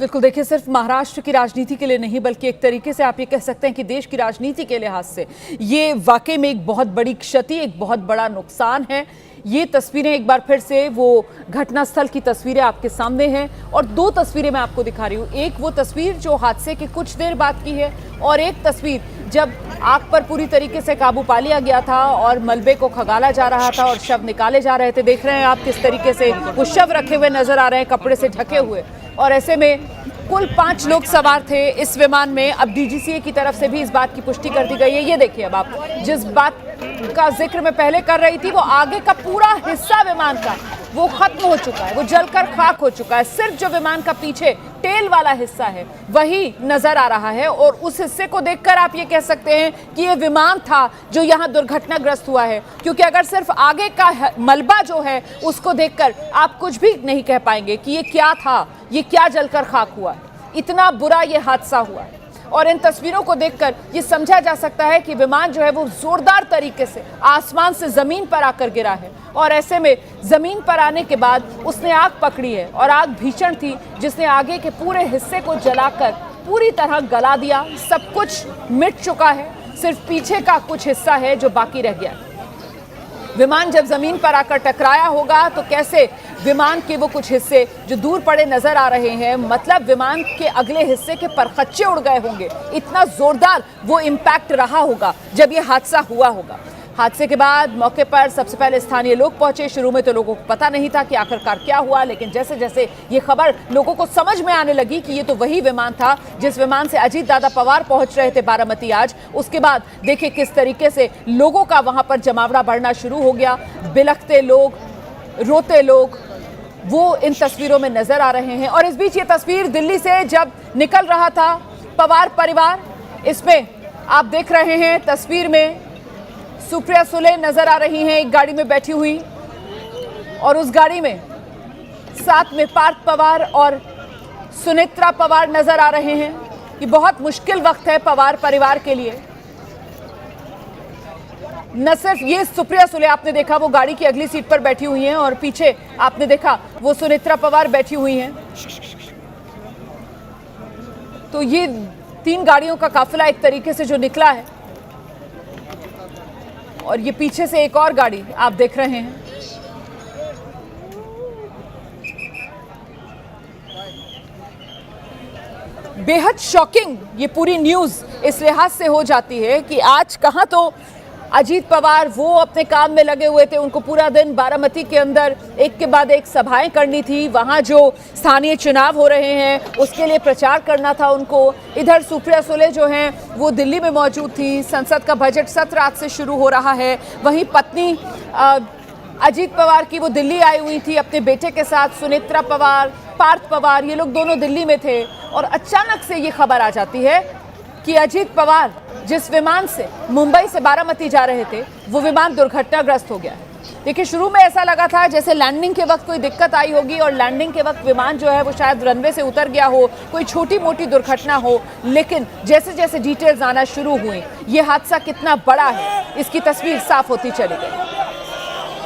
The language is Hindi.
बिल्कुल, देखिए सिर्फ महाराष्ट्र की राजनीति के लिए नहीं बल्कि एक तरीके से आप ये कह सकते हैं कि देश की राजनीति के लिहाज से ये वाकई में एक बहुत बड़ी क्षति, एक बहुत बड़ा नुकसान है। ये तस्वीरें एक बार फिर से वो घटनास्थल की तस्वीरें आपके सामने हैं और दो तस्वीरें मैं आपको दिखा रही हूँ। एक वो तस्वीर जो हादसे के कुछ देर बाद की है और एक तस्वीर जब आग पर पूरी तरीके से काबू पा लिया गया था और मलबे को खगाला जा रहा था और शव निकाले जा रहे थे। देख रहे हैं आप किस तरीके से वो शव रखे हुए नजर आ रहे हैं, कपड़े से ढके हुए। और ऐसे में कुल 5 लोग सवार थे इस विमान में। अब डीजीसीए की तरफ से भी इस बात की पुष्टि कर दी गई है। ये देखिए, अब आप जिस बात का जिक्र मैं पहले कर रही थी, वो आगे का पूरा हिस्सा विमान का वो खत्म हो चुका है, वो जलकर खाक हो चुका है। सिर्फ जो विमान का पीछे टेल वाला हिस्सा है वही नजर आ रहा है और उस हिस्से को देखकर आप ये कह सकते हैं कि ये विमान था जो यहाँ दुर्घटनाग्रस्त हुआ है, क्योंकि अगर सिर्फ आगे का मलबा जो है उसको देखकर आप कुछ भी नहीं कह पाएंगे कि ये क्या था, ये क्या जलकर खाक हुआ है। इतना बुरा ये हादसा हुआ है और इन तस्वीरों को देखकर ये समझा जा सकता है कि विमान जो है वो जोरदार तरीके से आसमान से जमीन पर आकर गिरा है और ऐसे में जमीन पर आने के बाद उसने आग पकड़ी है और आग भीषण थी जिसने आगे के पूरे हिस्से को जलाकर पूरी तरह गला दिया। सब कुछ मिट चुका है, सिर्फ पीछे का कुछ हिस्सा है जो बाकी रह गया। विमान जब जमीन पर आकर टकराया होगा तो कैसे विमान के वो कुछ हिस्से जो दूर पड़े नजर आ रहे हैं, मतलब विमान के अगले हिस्से के परखच्चे उड़ गए होंगे। इतना जोरदार वो इम्पैक्ट रहा होगा जब ये हादसा हुआ होगा। हादसे के बाद मौके पर सबसे पहले स्थानीय लोग पहुंचे। शुरू में तो लोगों को पता नहीं था कि आखिरकार क्या हुआ, लेकिन जैसे जैसे ये खबर लोगों को समझ में आने लगी कि ये तो वही विमान था जिस विमान से अजीत दादा पवार पहुंच रहे थे बारामती आज, उसके बाद देखिए किस तरीके से लोगों का वहां पर जमावड़ा बढ़ना शुरू हो गया। बिलखते लोग, रोते लोग वो इन तस्वीरों में नजर आ रहे हैं। और इस बीच ये तस्वीर दिल्ली से जब निकल रहा था पवार परिवार, इसमें आप देख रहे हैं तस्वीर में सुप्रिया सुले नजर आ रही हैं एक गाड़ी में बैठी हुई और उस गाड़ी में साथ में पार्थ पवार और सुनेत्रा पवार नजर आ रहे हैं। ये बहुत मुश्किल वक्त है पवार परिवार के लिए। न सिर्फ ये सुप्रिया सुले आपने देखा वो गाड़ी की अगली सीट पर बैठी हुई हैं और पीछे आपने देखा वो सुनेत्रा पवार बैठी हुई हैं। तो ये 3 गाड़ियों का काफिला एक तरीके से जो निकला है और ये पीछे से एक और गाड़ी आप देख रहे हैं। बेहद शॉकिंग ये पूरी न्यूज़ इस लिहाज से हो जाती है कि आज कहाँ तो अजीत पवार वो अपने काम में लगे हुए थे, उनको पूरा दिन बारामती के अंदर एक के बाद एक सभाएं करनी थी, वहाँ जो स्थानीय चुनाव हो रहे हैं उसके लिए प्रचार करना था उनको। इधर सुप्रिया सुले जो हैं वो दिल्ली में मौजूद थी, संसद का बजट सत्र आज से शुरू हो रहा है। वहीं पत्नी अजीत पवार की वो दिल्ली आई हुई थी अपने बेटे के साथ, सुनेत्रा पवार, पार्थ पवार, ये लोग दोनों दिल्ली में थे और अचानक से ये खबर आ जाती है कि अजीत पवार जिस विमान से मुंबई से बारामती जा रहे थे वो विमान दुर्घटनाग्रस्त हो गया है। देखिए शुरू में ऐसा लगा था जैसे लैंडिंग के वक्त कोई दिक्कत आई होगी और लैंडिंग के वक्त विमान जो है वो शायद रनवे से उतर गया हो, कोई छोटी मोटी दुर्घटना हो, लेकिन जैसे जैसे डिटेल्स आना शुरू हुई ये हादसा कितना बड़ा है इसकी तस्वीर साफ होती चली गई।